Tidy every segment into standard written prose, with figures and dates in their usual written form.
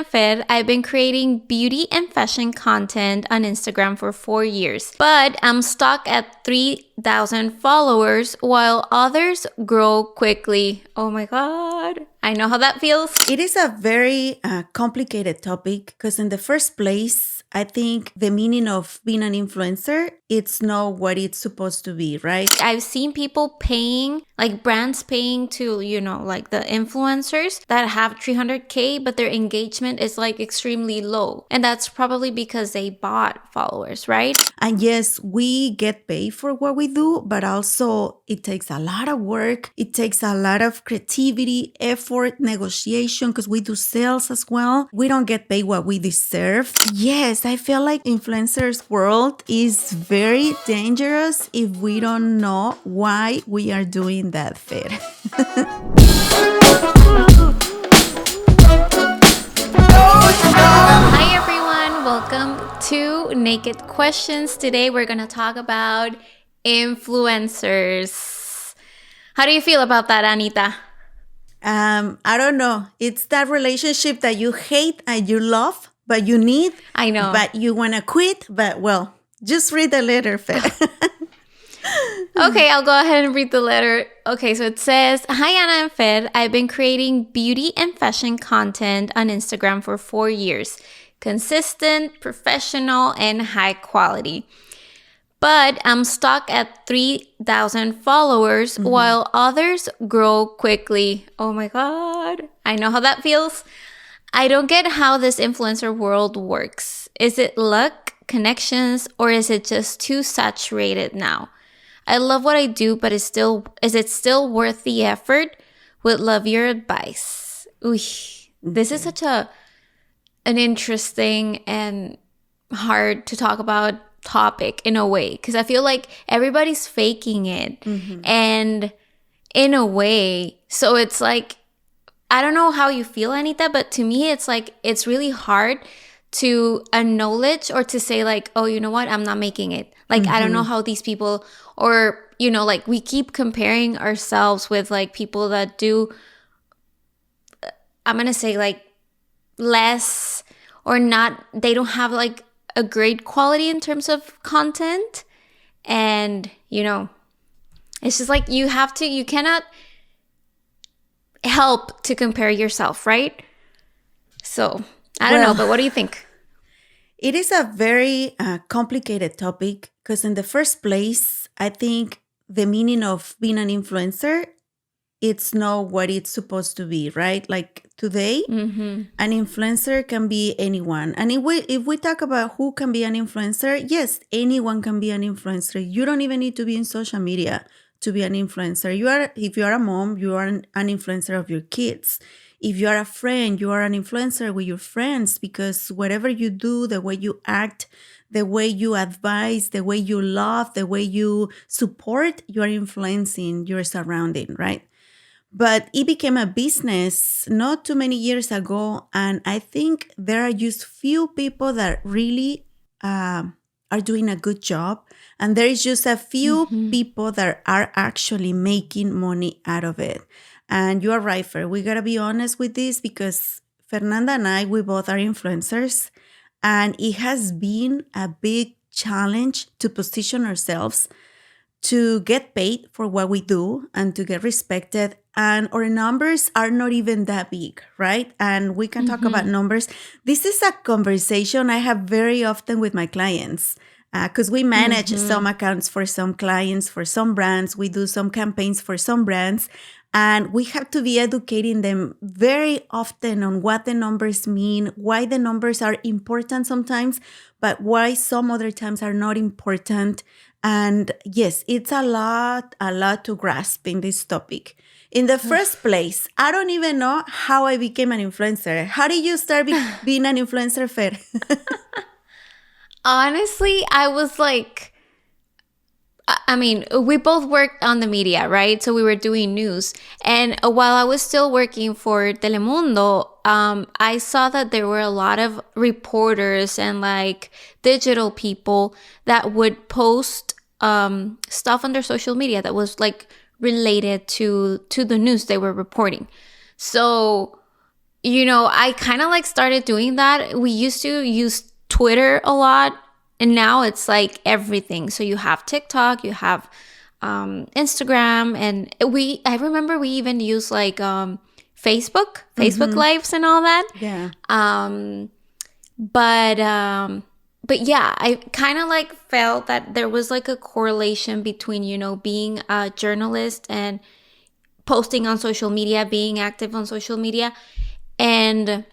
am Fer. I've been creating beauty and fashion content on Instagram for 4 years, but I'm stuck at 3,000 followers while others grow quickly. Oh my God. I know how that feels. It is a very complicated topic because in the first place, I think the meaning of being an influencer, it's not what it's supposed to be, right? I've seen people paying, like brands paying to, like the influencers that have 300K, but their engagement is like extremely low. And that's probably because they bought followers, right? And yes, we get paid for what we do, but also it takes a lot of work. It takes a lot of creativity, effort, negotiation, because we do sales as well. We don't get paid what we deserve. Yes, I feel like influencers world is very dangerous if we don't know why we are doing that, Fer. Hi everyone, welcome to Naked Questions. Today we're going to talk about influencers. How do you feel about that, Anita? I don't know. It's that relationship that you hate and you love, but you need. I know. But you want to quit, but well, just read the letter, Fer. Okay, I'll go ahead and read the letter. Okay, so it says, Hi Anna and Fer, I've been creating beauty and fashion content on Instagram for 4 years. Consistent, professional, and high quality. But I'm stuck at 3,000 followers while others grow quickly. Oh my God. I know how that feels. I don't get how this influencer world works. Is it luck, connections, or is it just too saturated now? I love what I do, but is it still worth the effort? Would love your advice. This is such an interesting and hard to talk about topic in a way, because I feel like everybody's faking it. And in a way, so it's like, I don't know how you feel, Anita, but to me, it's like, it's really hard to acknowledge or to say like, oh, you know what? I'm not making it. Like, I don't know how these people, or, like we keep comparing ourselves with like people that do, I'm going to say like less or not, they don't have like a great quality in terms of content. And, it's just like you cannot help to compare yourself, right? So I don't know, but what do you think? It is a very complicated topic because in the first place, I think the meaning of being an influencer, it's not what it's supposed to be, right? Like today, an influencer can be anyone. And if we talk about who can be an influencer, yes, anyone can be an influencer. You don't even need to be in social media to be an influencer. If you are a mom, you are an influencer of your kids. If you are a friend, you are an influencer with your friends, because whatever you do, the way you act, the way you advise, the way you love, the way you support, you are influencing your surrounding, right? But it became a business not too many years ago. And I think there are just few people that really are doing a good job. And there is just a few people that are actually making money out of it. And you are right, Fer. We got to be honest with this because Fernanda and I, we both are influencers. And it has been a big challenge to position ourselves, to get paid for what we do and to get respected. And our numbers are not even that big, right? And we can talk about numbers. This is a conversation I have very often with my clients because we manage some accounts for some clients, for some brands. We do some campaigns for some brands. And we have to be educating them very often on what the numbers mean, why the numbers are important sometimes, but why some other times are not important. And yes, it's a lot to grasp in this topic. In the first place, I don't even know how I became an influencer. How did you start being an influencer, Fer? Honestly, I was like, we both worked on the media, right? So we were doing news. And while I was still working for Telemundo, I saw that there were a lot of reporters and like digital people that would post stuff on their social media that was like related to the news they were reporting. So I kind of like started doing that. We used to use Twitter a lot, and now it's like everything. So you have TikTok, you have Instagram, and I remember we even used like Facebook Lives and all that. Yeah. But yeah, I kind of like felt that there was like a correlation between, being a journalist and posting on social media, being active on social media. And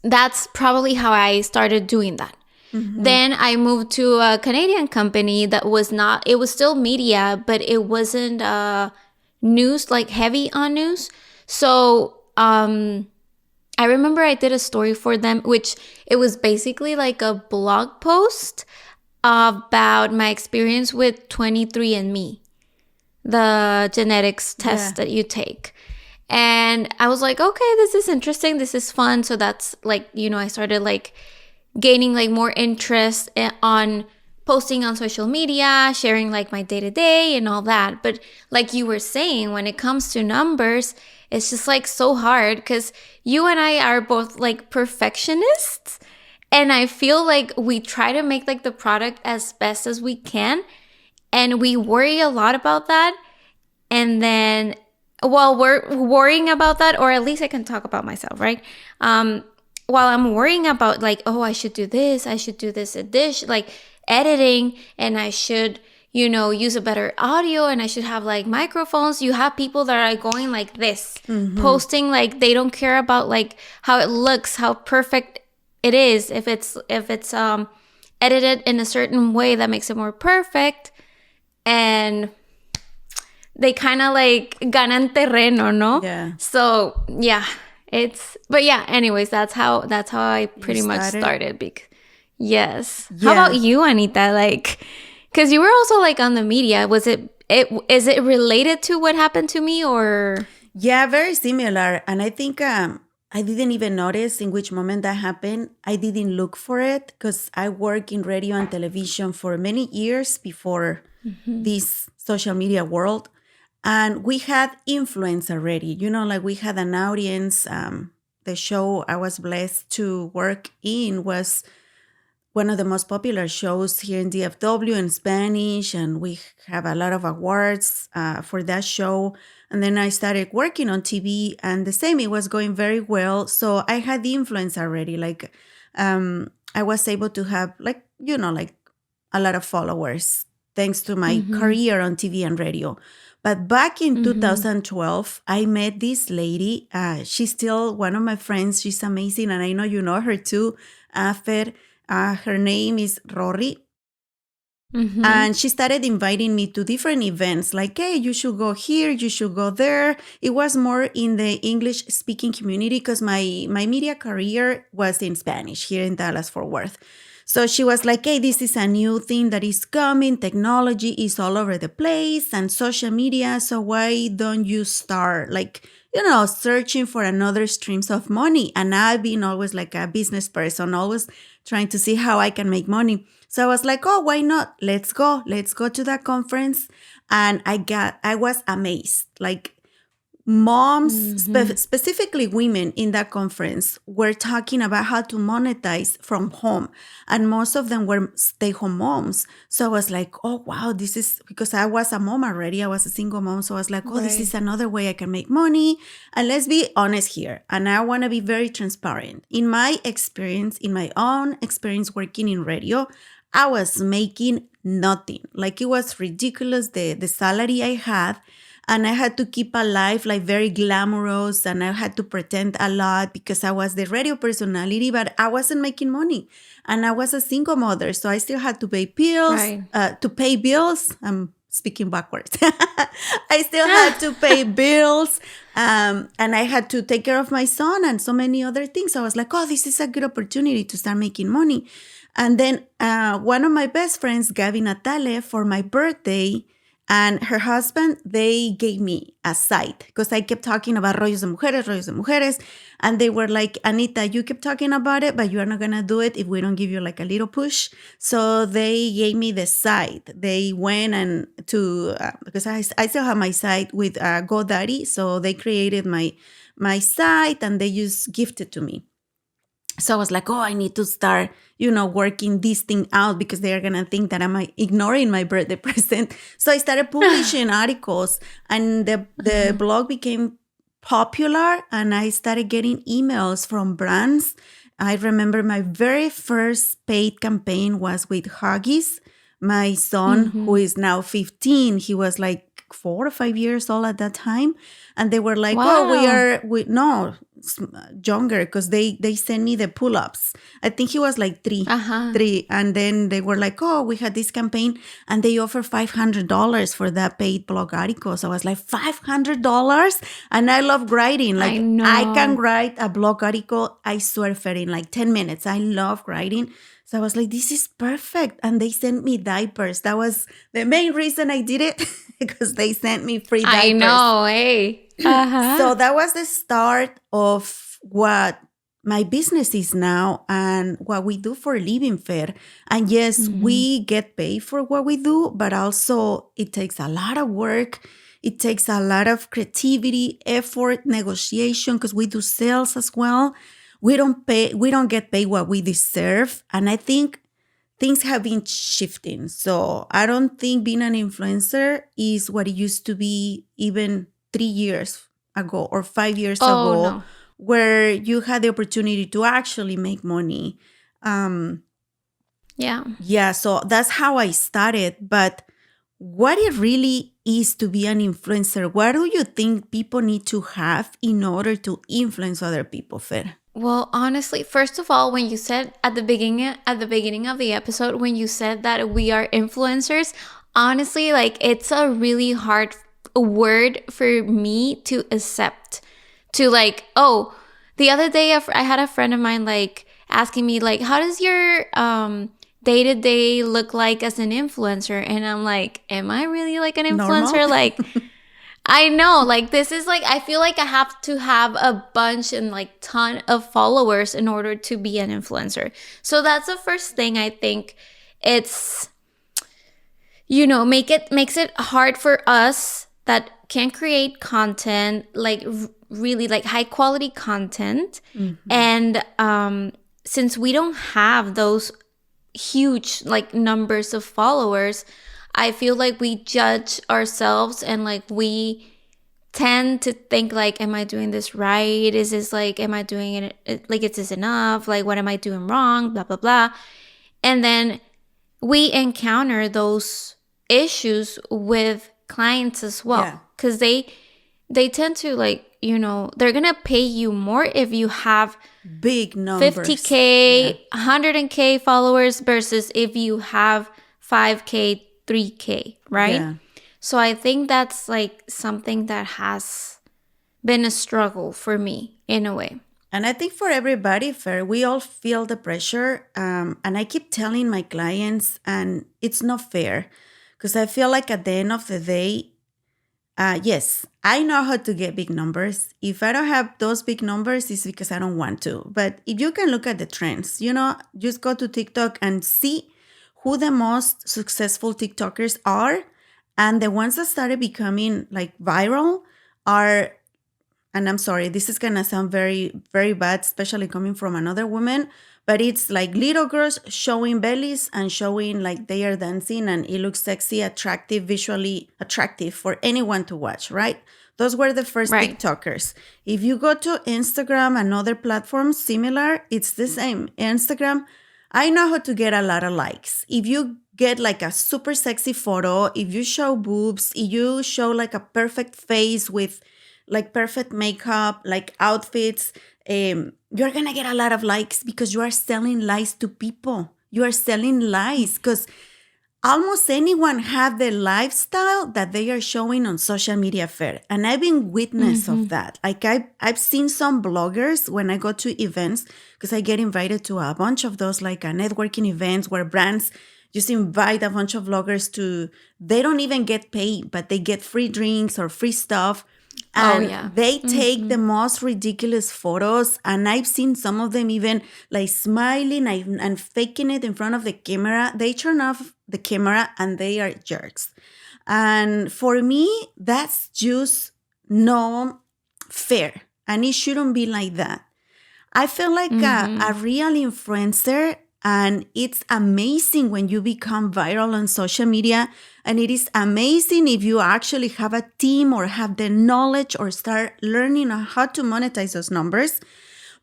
that's probably how I started doing that. Then I moved to a Canadian company that it was still media, but it wasn't news, like heavy on news. So I remember I did a story for them, which it was basically like a blog post about my experience with 23andMe, the genetics test that you take. And I was like, okay, this is interesting. This is fun. So that's like, I started like gaining like more interest on posting on social media, sharing like my day to day and all that. But like you were saying, when it comes to numbers, it's just like so hard because you and I are both like perfectionists. And I feel like we try to make like the product as best as we can. And we worry a lot about that. And then while we're worrying about that, or at least I can talk about myself, right? While I'm worrying about like, oh, I should do this edition, like editing, and I should, use a better audio, and I should have like microphones. You have people that are going like this, posting like they don't care about like how it looks, how perfect it is. If it's edited in a certain way that makes it more perfect, and they kind of like ganan terreno, no? Yeah. So yeah, but yeah, anyways, that's how I pretty much started. Yes. Yeah. How about you, Anita? Like, because you were also like on the media. Is it related to what happened to me, or? Yeah, very similar. And I think I didn't even notice in which moment that happened. I didn't look for it because I worked in radio and television for many years before this social media world. And we had influence already, like we had an audience. The show I was blessed to work in was one of the most popular shows here in DFW in Spanish. And we have a lot of awards for that show. And then I started working on TV, and the same, it was going very well. So I had the influence already. Like I was able to have like a lot of followers thanks to my career on TV and radio. But back in 2012, I met this lady. She's still one of my friends. She's amazing. And I know you know her too, Fer. Her name is Rory. And she started inviting me to different events like, hey, you should go here, you should go there. It was more in the English speaking community because my media career was in Spanish here in Dallas-Fort Worth. So she was like, hey, this is a new thing that is coming. Technology is all over the place and social media. So why don't you start searching for another streams of money? And I've been always like a business person, always trying to see how I can make money. So I was like, oh, why not? Let's go to that conference. And I was amazed. Like moms, specifically women in that conference, were talking about how to monetize from home. And most of them were stay-home moms. So I was like, oh, wow, this is because I was a mom already. I was a single mom. So I was like, oh, This is another way I can make money. And let's be honest here. And I want to be very transparent. In my own experience working in radio, I was making nothing. Like it was ridiculous, the salary I had. And I had to keep a life like very glamorous, and I had to pretend a lot because I was the radio personality, but I wasn't making money. And I was a single mother, so I still had to pay bills. I'm speaking backwards. I still had to pay bills, and I had to take care of my son and so many other things. So I was like, oh, this is a good opportunity to start making money. And then one of my best friends, Gaby Natale, for my birthday, and her husband, they gave me a site because I kept talking about rollos de mujeres. And they were like, Anita, you keep talking about it, but you are not going to do it if we don't give you like a little push. So they gave me the site. They went because I still have my site with GoDaddy. So they created my my site, and they just gifted to me. So I was like, oh, I need to start, working this thing out because they're going to think that I'm ignoring my birthday present. So I started publishing articles, and the blog became popular, and I started getting emails from brands. I remember my very first paid campaign was with Huggies. My son, who is now 15, he was like 4 or 5 years old at that time. And they were like, oh, Wow. no, younger, because they sent me the pull-ups. I think he was like Uh-huh. three. And then they were like, oh, we had this campaign, and they offer $500 for that paid blog article. So I was like, $500? And I love writing. I Like, I can know. write a blog article, I swear, for in like 10 minutes. I love writing. So I was like, this is perfect. And they sent me diapers. That was the main reason I did it, because they sent me free I diapers. know, hey. Uh-huh. So that was the start of what my business is now and what we do for a living, Fair. And yes, Mm-hmm. we get paid for what we do, but also it takes a lot of work. It takes a lot of creativity, effort, negotiation, because we do sales as well. We don't get paid what we deserve. And I think things have been shifting. So I don't think being an influencer is what it used to be even 3 years ago or 5 years Oh, ago, no. where you had the opportunity to actually make money. Um, Yeah. yeah, so that's how I started. But what it really is to be an influencer, what do you think people need to have in order to influence other people, Fer? Well, honestly, first of all, when you said at the beginning of the episode, when you said that we are influencers, honestly, like it's a really hard word for me to accept. To like, oh, the other day I had a friend of mine like asking me like, how does your day to day look like as an influencer? And I'm like, am I really like an Normal? influencer? Like, I know, like this is like I feel like I have to have a bunch and like ton of followers in order to be an influencer. So that's the first thing I think it's makes it hard for us that can create content like really like high quality content Mhm. and since we don't have those huge like numbers of followers, I feel like we judge ourselves and like we tend to think like, am I doing this right? Is this like, am I doing it like, is this enough? Like, what am I doing wrong? Blah, blah, blah. And then we encounter those issues with clients as Yeah. well because they tend to like, they're gonna pay you more if you have Big numbers. Yeah. 50K, 100K followers versus if you have 5K, 3K, right? Yeah. So I think that's like something that has been a struggle for me in a way. And I think for everybody, Fair, we all feel the pressure. And I keep telling my clients, and it's not fair because I feel like at the end of the day, yes, I know how to get big numbers. If I don't have those big numbers, it's because I don't want to. But if you can look at the trends, just go to TikTok and see who the most successful TikTokers are. And the ones that started becoming like viral are, and I'm sorry, this is gonna sound very, very bad, especially coming from another woman, but it's like little girls showing bellies and showing like they are dancing and it looks sexy, attractive, visually attractive for anyone to watch, right? Those were the first Right. TikTokers. If you go to Instagram and other platforms similar, it's the same. Instagram, I know how to get a lot of likes. If you get like a super sexy photo, if you show boobs, if you show like a perfect face with like perfect makeup, like outfits, you're gonna get a lot of likes because you are selling lies to people. You are selling lies because almost anyone have the lifestyle that they are showing on social media fair. And I've been witness Mm-hmm. of that. Like I've seen some bloggers when I go to events, because I get invited to a bunch of those like networking events where brands just invite a bunch of bloggers to, they don't even get paid, but they get free drinks or free stuff. Oh, And yeah. they take Mm-hmm. the most ridiculous photos. And I've seen some of them even like smiling and faking it in front of the camera. They turn off the camera and they are jerks. And for me, that's just no fair. And it shouldn't be like that. I feel like a real influencer, and it's amazing when you become viral on social media. And it is amazing if you actually have a team or have the knowledge or start learning on how to monetize those numbers.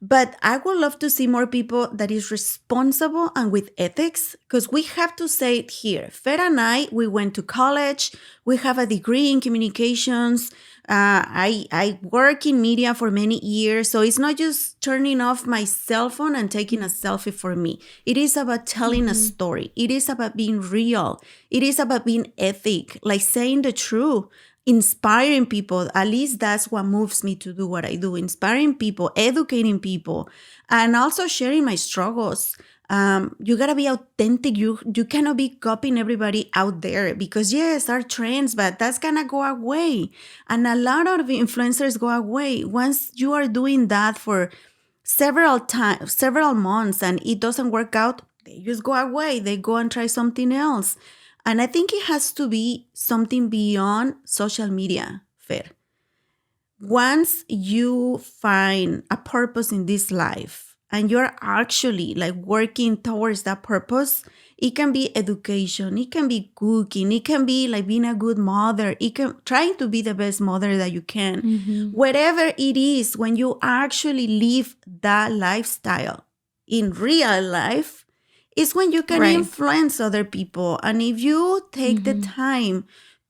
But I would love to see more people that is responsible and with ethics, because we have to say it here. Fer and I, we went to college. We have a degree in communications. I work in media for many years. So it's not just turning off my cell phone and taking a selfie for me. It is about telling a story. It is about being real. It is about being ethic, like saying the truth. Inspiring people. At least that's what moves me to do what I do. Inspiring people, educating people, and also sharing my struggles. You gotta be authentic. You cannot be copying everybody out there, because yes, are trends, but that's gonna go away. And a lot of influencers go away. Once you are doing that for several months, and it doesn't work out, they just go away. They go and try something else. And I think it has to be something beyond social media, Fer. Once you find a purpose in this life and you're actually like working towards that purpose, it can be education, it can be cooking, it can be like being a good mother, it can trying to be the best mother that you can. Whatever it is, when you actually live that lifestyle in real life, is when you can influence other people. And if you take the time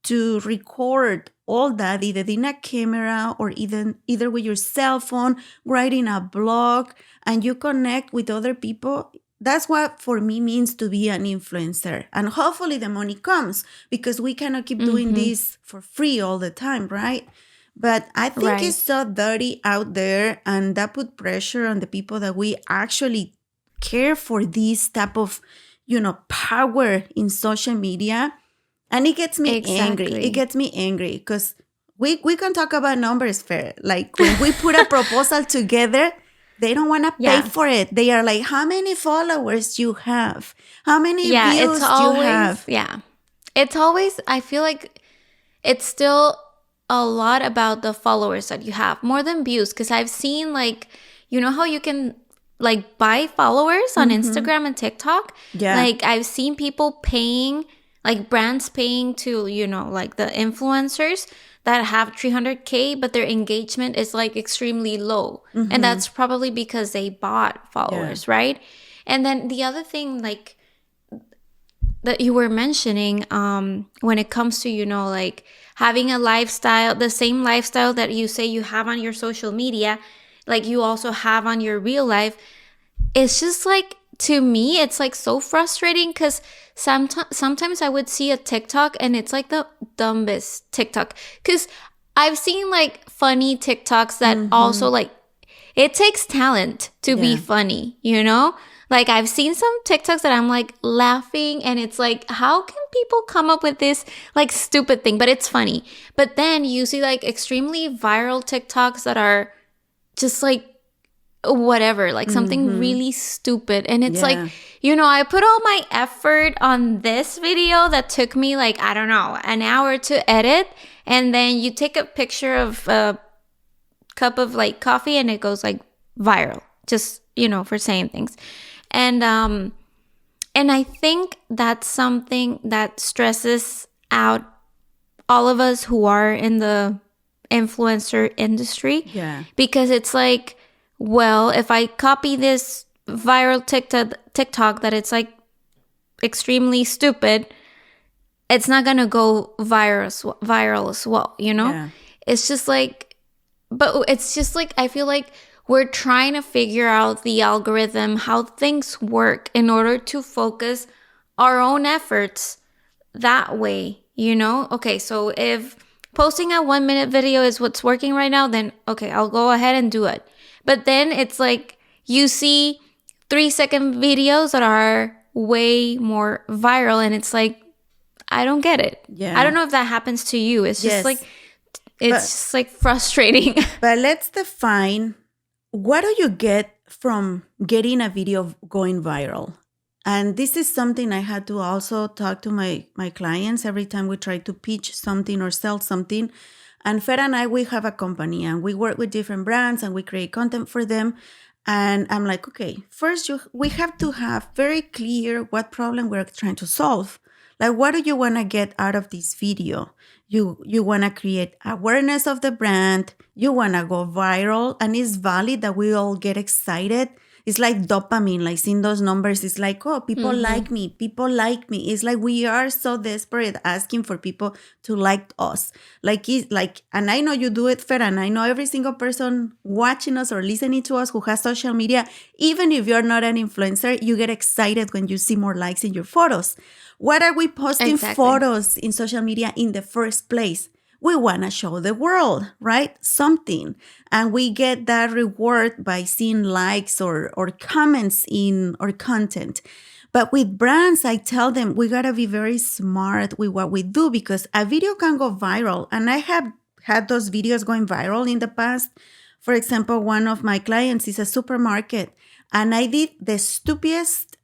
to record all that, either in a camera or either with your cell phone, writing a blog, and you connect with other people, that's what for me means to be an influencer. And hopefully the money comes, because we cannot keep doing this for free all the time, right? But I think it's so dirty out there, and that put pressure on the people that we actually care for this type of, power in social media. And it gets me angry. It gets me angry because we can talk about numbers, Fer. Like when we put a proposal together, they don't want to pay for it. They are like, how many followers you have? How many views you have? Yeah. It's always, I feel like it's still a lot about the followers that you have more than views. Because I've seen like, you know how you can like buy followers on Instagram and TikTok? Yeah. Like I've seen people paying, like brands paying to, like the influencers that have 300K, but their engagement is like extremely low. And that's probably because they bought followers, right? And then the other thing, like that you were mentioning, when it comes to, like having a lifestyle, the same lifestyle that you say you have on your social media, like you also have on your real life, it's just like, to me, it's like so frustrating because sometimes I would see a TikTok and it's like the dumbest TikTok. Because I've seen like funny TikToks that also like, it takes talent to be funny, Like I've seen some TikToks that I'm like laughing and it's like, how can people come up with this like stupid thing? But it's funny. But then you see like extremely viral TikToks that are just like whatever, like something really stupid. And it's like, I put all my effort on this video that took me like, I don't know, an hour to edit. And then you take a picture of a cup of like coffee and it goes like viral, just, for saying things. And I think that's something that stresses out all of us who are in the influencer industry. Yeah. Because it's like, well, if I copy this viral TikTok that it's like extremely stupid, it's not going to go viral as well, Yeah. It's just like, but it's just like, I feel like we're trying to figure out the algorithm, how things work in order to focus our own efforts that way, Okay, so if posting a 1-minute video is what's working right now, then okay, I'll go ahead and do it. But then it's like you see 3-second videos that are way more viral and it's like, I don't get it. Yeah. I don't know if that happens to you. It's just like, just like frustrating. But let's define, what do you get from getting a video going viral? And this is something I had to also talk to my clients every time we try to pitch something or sell something. And Fer and I, we have a company and we work with different brands and we create content for them. And I'm like, okay, first we have to have very clear what problem we're trying to solve. Like, what do you want to get out of this video? You want to create awareness of the brand. You want to go viral. And it's valid that we all get excited. It's like dopamine, like seeing those numbers. It's like, oh, people like me. People like me. It's like we are so desperate asking for people to like us. And I know you do it, Fer, and I know every single person watching us or listening to us who has social media, even if you're not an influencer, you get excited when you see more likes in your photos. What are we posting photos in social media in the first place? We want to show the world, right? Something. And we get that reward by seeing likes or comments in our content. But with brands, I tell them we got to be very smart with what we do because a video can go viral. And I have had those videos going viral in the past. For example, one of my clients is a supermarket. And I did the stupidest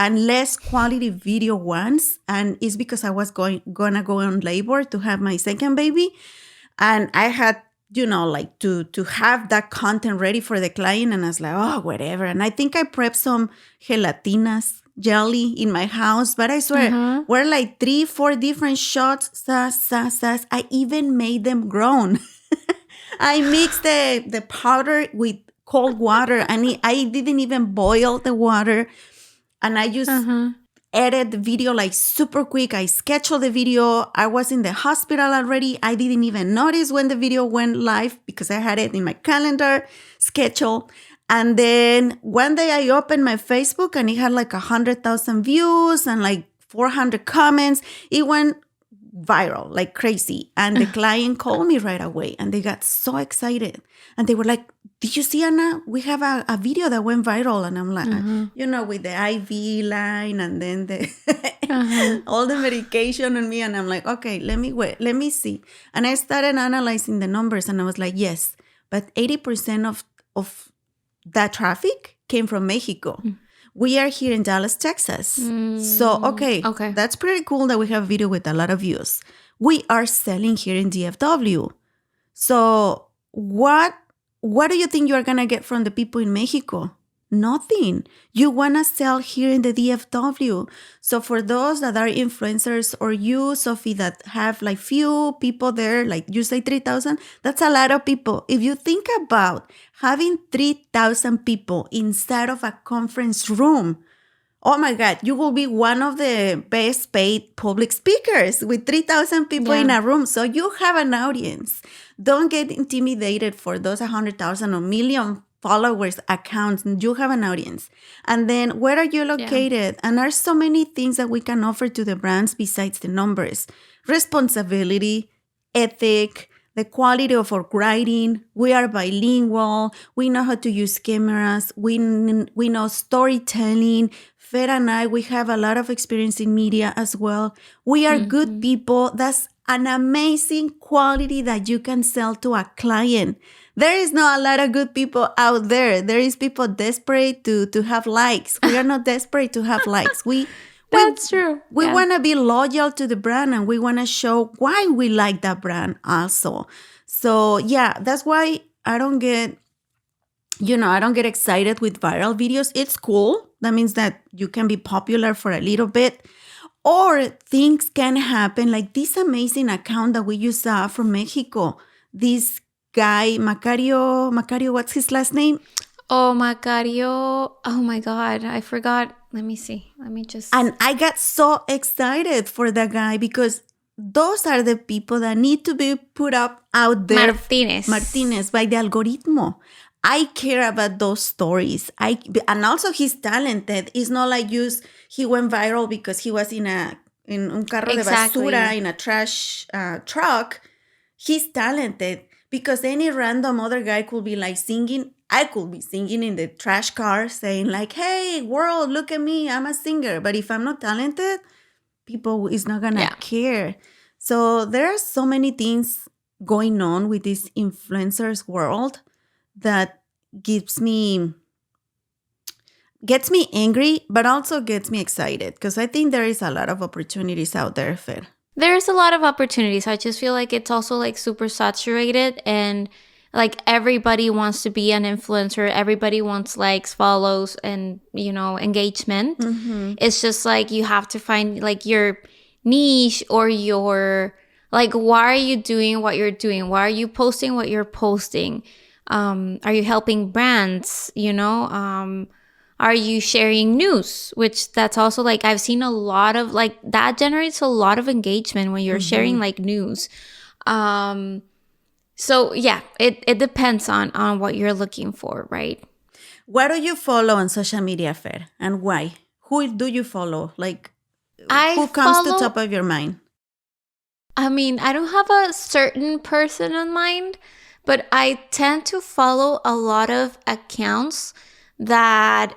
and less quality video once. And it's because I was gonna go on labor to have my second baby. And I had, like to have that content ready for the client. And I was like, oh, whatever. And I think I prepped some gelatinas, jelly in my house. But I swear, we're like 3-4 different shots. I even made them grown. I mixed the powder with cold water. And I didn't even boil the water. And I just edit the video like super quick. I scheduled the video. I was in the hospital already. I didn't even notice when the video went live because I had it in my calendar schedule. And then one day I opened my Facebook and it had like 100,000 views and like 400 comments. It went viral like crazy. And the client called me right away and they got so excited. And they were like, did you see, Anna? We have a video that went viral. And I'm like, with the IV line and then the all the medication on me. And I'm like, okay, let me see. And I started analyzing the numbers and I was like, yes, but 80% of that traffic came from Mexico. We are here in Dallas, Texas. So, okay, that's pretty cool that we have a video with a lot of views. We are selling here in DFW. So what do you think you're going to get from the people in Mexico? Nothing. You want to sell here in the DFW. So for those that are influencers or you, Sophie, that have like few people there, like you say 3,000, that's a lot of people. If you think about having 3,000 people inside of a conference room, oh my God, you will be one of the best paid public speakers with 3,000 people in a room. So you have an audience. Don't get intimidated for those 100,000 or million followers accounts. You have an audience. And then where are you located? And there are so many things that we can offer to the brands besides the numbers. Responsibility, ethic, the quality of our writing. We are bilingual. We know how to use cameras. We know storytelling. Fer and I, we have a lot of experience in media as well. We are good people. That's an amazing quality that you can sell to a client. There is not a lot of good people out there. There is people desperate to have likes. We are not desperate to have likes. That's true. We want to be loyal to the brand and we want to show why we like that brand also. So yeah, that's why I don't get excited with viral videos. It's cool. That means that you can be popular for a little bit. Or things can happen like this amazing account that we just saw from Mexico. This guy, Macario, what's his last name? Oh, Macario. Oh my God, I forgot. Let me see. And I got so excited for that guy because those are the people that need to be put up out there. Martinez by the algoritmo. I care about those stories. And also he's talented. It's not like he went viral because he was in un carro de basura, in a trash truck. He's talented because any random other guy could be like singing. I could be singing in the trash car saying like, hey, world, look at me. I'm a singer. But if I'm not talented, people is not going to care. So there are so many things going on with this influencers world that gets me angry, but also gets me excited because I think there is a lot of opportunities out there, Fer. There's a lot of opportunities. I just feel like it's also like super saturated, and like everybody wants to be an influencer. Everybody wants likes, follows, and, you know, engagement. Mm-hmm. It's just like you have to find like your niche, or your, like, why are you doing what you're doing? Why are you posting what you're posting? Are you helping brands? You know, are you sharing news? Which that's also like, I've seen a lot of like that generates a lot of engagement when you're sharing like news. So yeah, it depends on what you're looking for, right? What do you follow on social media, Fer, and why? Who do you follow? Like, I who comes to follow, top of your mind? I mean, I don't have a certain person in mind, but I tend to follow a lot of accounts that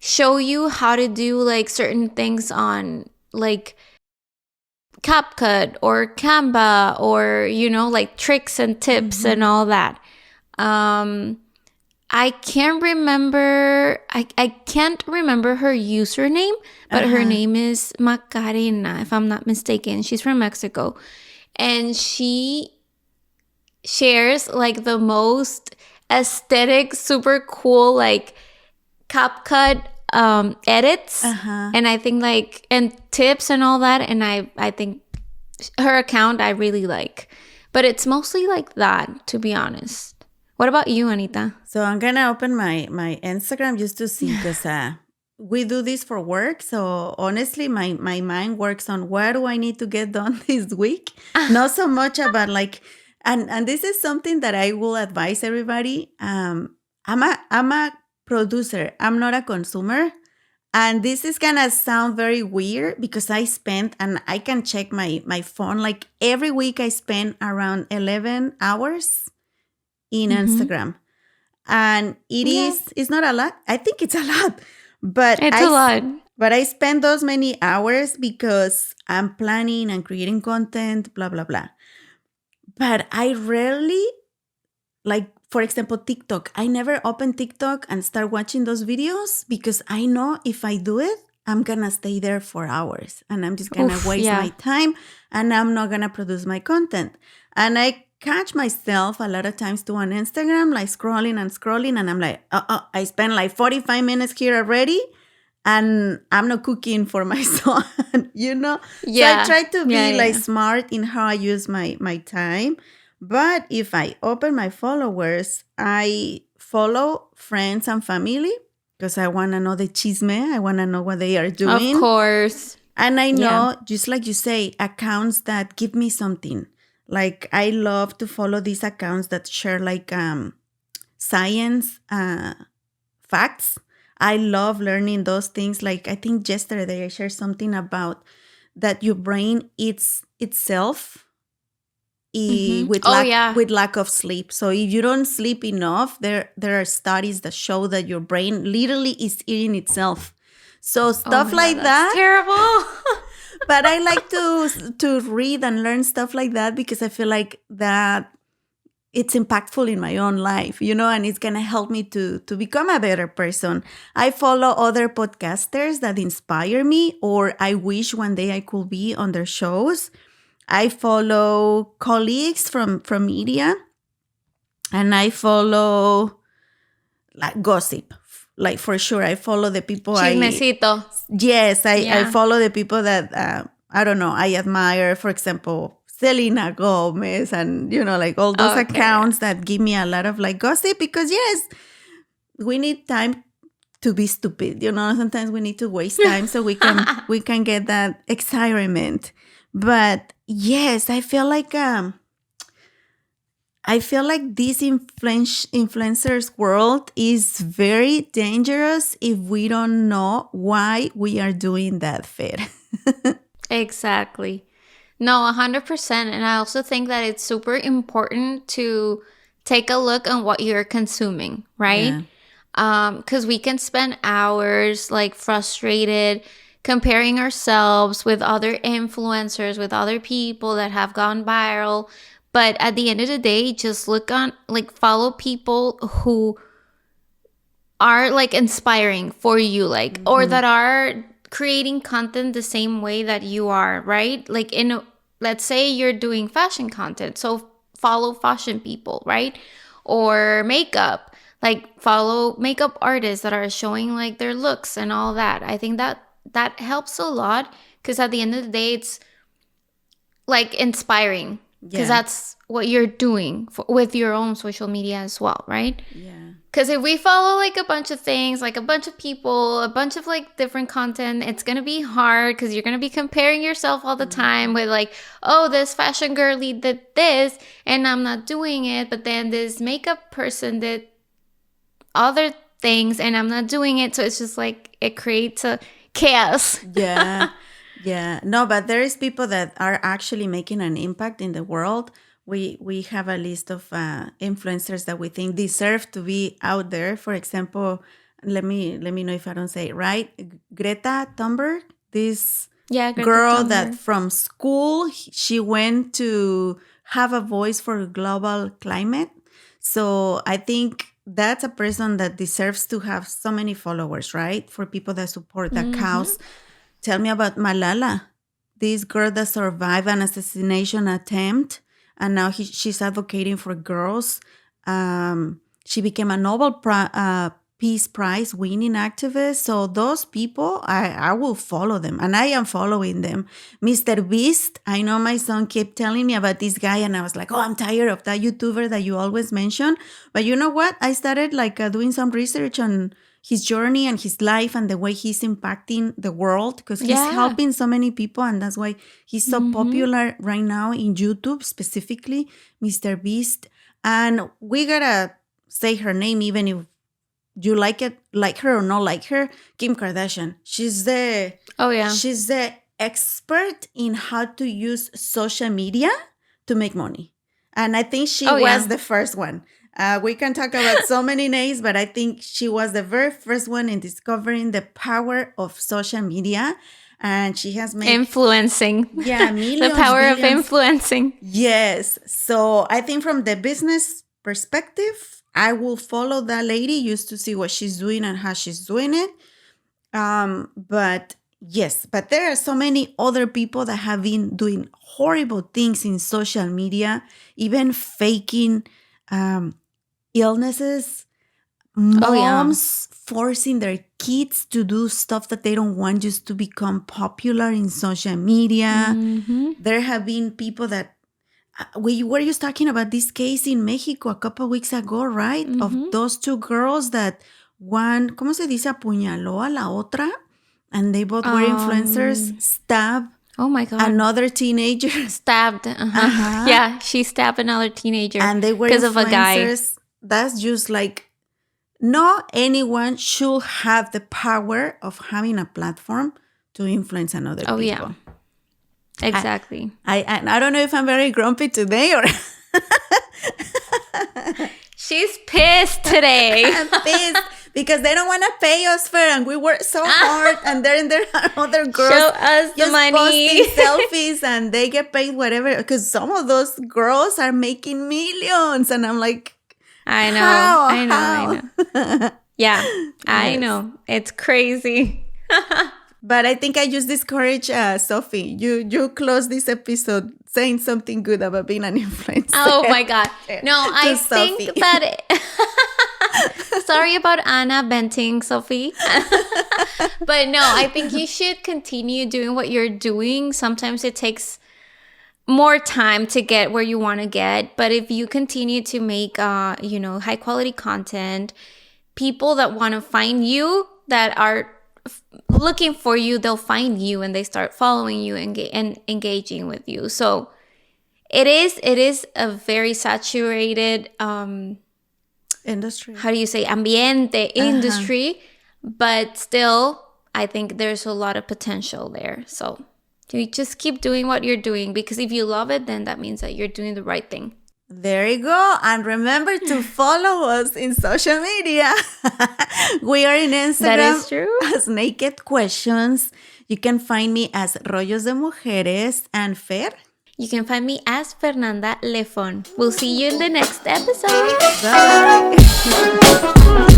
show you how to do like certain things on like CapCut or Canva, or, you know, like tricks and tips and all that. I can't remember her username, but her name is Macarena, if I'm not mistaken. She's from Mexico. And she shares like the most aesthetic, super cool, like CapCut edits. And I think like, and tips and all that. And I think her account I really like. But it's mostly like that, to be honest. What about you, Anita? So I'm gonna open my Instagram just to see, because we do this for work. So honestly, my mind works on what do I need to get done this week. Not so much about like, and this is something that I will advise everybody. I'm a producer. I'm not a consumer. And this is gonna sound very weird because I spend, and I can check my phone, like every week I spend around 11 hours in Instagram. And it's not a lot. I think it's a lot. But it's a lot. But I spend those many hours because I'm planning and creating content, blah, blah, blah. But I rarely, like, for example, TikTok. I never open TikTok and start watching those videos because I know if I do it, I'm going to stay there for hours and I'm just going to waste my time and I'm not going to produce my content. And I catch myself a lot of times too on Instagram, like scrolling and I'm like, I spent like 45 minutes here already and I'm not cooking for my son, you know? Yeah. So I try to be smart in how I use my time. But if I open my followers, I follow friends and family because I want to know the chisme. I want to know what they are doing. Of course. And I know, just like you say, accounts that give me something. Like, I love to follow these accounts that share, like, science facts. I love learning those things. Like, I think yesterday I shared something about that your brain eats itself with lack of sleep. So if you don't sleep enough, there are studies that show that your brain literally is eating itself. So stuff like that. Terrible. But I like to read and learn stuff like that because I feel like that it's impactful in my own life, you know, and it's going to help me to become a better person. I follow other podcasters that inspire me, or I wish one day I could be on their shows. I follow colleagues from media, and I follow like gossip. Like, for sure, I follow the people Chismecito. I follow the people that, I don't know, I admire. For example, Selena Gomez and, you know, like all those accounts that give me a lot of like gossip because, yes, we need time to be stupid. You know, sometimes we need to waste time so we can get that excitement. But yes, I feel like this influencers world is very dangerous if we don't know why we are doing that, Fer. Exactly. No, 100%. And I also think that it's super important to take a look on what you're consuming, right? Because we can spend hours like frustrated comparing ourselves with other influencers, with other people that have gone viral. But at the end of the day, just look on, like, follow people who are like inspiring for you, like, or that are creating content the same way that you are, right? Like, let's say you're doing fashion content, so follow fashion people, right? Or makeup, like follow makeup artists that are showing like their looks and all that. I think that helps a lot, because at the end of the day, it's like inspiring, because that's what you're doing with your own social media as well, right? Yeah. Because if we follow like a bunch of things, like a bunch of people, a bunch of like different content, it's going to be hard, because you're going to be comparing yourself all the time with like, oh, this fashion girly did this and I'm not doing it. But then this makeup person did other things and I'm not doing it. So it's just like it creates a chaos. Yeah. Yeah. No, but there is people that are actually making an impact in the world. We have a list of influencers that we think deserve to be out there. For example, let me know if I don't say it right. Greta Thunberg, this Greta girl Thunberg. that from school she went to have a voice for global climate. So I think that's a person that deserves to have so many followers, right? For people that support that cause. Tell me about Malala, this girl that survived an assassination attempt, and now she's advocating for girls. She became a Nobel Peace Prize winning activist. So those people, I will follow them, and I am following them. MrBeast, I know my son kept telling me about this guy, and I was like, oh, I'm tired of that YouTuber that you always mention. But you know what? I started like doing some research on his journey and his life and the way he's impacting the world, because he's helping so many people, and that's why he's so popular right now in YouTube, specifically MrBeast. And we gotta say her name, even if you like her or not like her. Kim Kardashian. She's the expert in how to use social media to make money, and I think she was the first one. We can talk about so many names, but I think she was the very first one in discovering the power of social media. And she has made... Influencing. Yeah, millions. The power of influencing. Yes. So I think from the business perspective, I will follow that lady just to see what she's doing and how she's doing it. But yes, but there are so many other people that have been doing horrible things in social media, even faking illnesses, moms forcing their kids to do stuff that they don't want just to become popular in social media. There have been people that we were just talking about this case in Mexico a couple of weeks ago, right? Of those two girls that one, ¿cómo se dice? Apuñaló a la otra, and they both were influencers, stabbed another teenager. Stabbed. Yeah, she stabbed another teenager. And they were because of a guy. That's just like, no, anyone should have the power of having a platform to influence another people. Yeah. Exactly. I don't know if I'm very grumpy today or... She's pissed today. I'm pissed because they don't want to pay us fair, and we work so hard, and they're in there, other girls show us the money, posting selfies, and they get paid whatever, because some of those girls are making millions, and I'm like, I know. Yeah, yes. I know. It's crazy. But I think I just discourage Sophie. You close this episode saying something good about being an influencer. Oh my God. No, I think that... Sorry about Anna venting, Sophie. But no, I think you should continue doing what you're doing. Sometimes it takes more time to get where you want to get. But if you continue to make, high quality content, people that want to find you, that are looking for you, they'll find you and they start following you and engaging with you. So it is a very saturated industry. How do you say? Ambiente industry. But still, I think there's a lot of potential there. So you just keep doing what you're doing, because if you love it, then that means that you're doing the right thing. There you go. And remember to follow us in social media. We are in Instagram. That is true. As Naked Questions. You can find me as Rollos de Mujeres. And Fer? You can find me as Fernanda Lefon. We'll see you in the next episode. Bye.